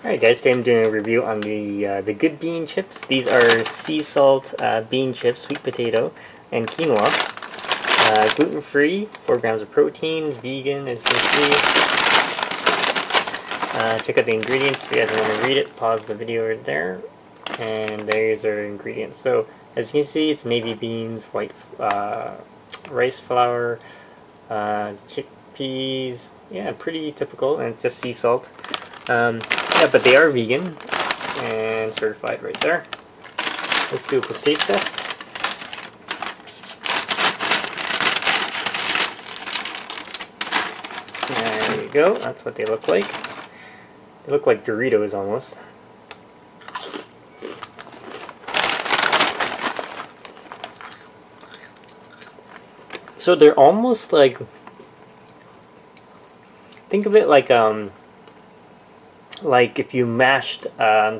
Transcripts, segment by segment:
Alright guys, today I'm doing a review on the Good Bean chips. These are sea salt bean chips, sweet potato, and quinoa. Gluten-free, 4 grams of protein, vegan as you can see. Check out the ingredients if you guys want to read it. Pause the video right there. And there's our ingredients. So as you can see, it's navy beans, white rice flour, chickpeas. Yeah, pretty typical, and it's just sea salt. Yeah, but they are vegan and certified right there. Let's do a quick taste test. There you go. That's what they look like. They look like Doritos almost. So they're almost like, think of it like if you mashed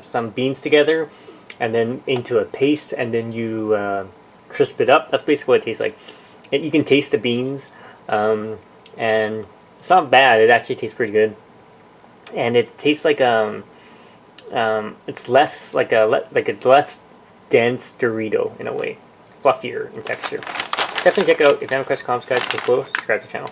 some beans together and then into a paste and then you crisp it up. That's basically what it tastes like. You can taste the beans, and it's not bad. It actually tastes pretty good, and it tastes like it's less like a less dense Dorito in a way, fluffier in texture. Definitely check it out. If you have any questions, comments, guys, please subscribe to the channel.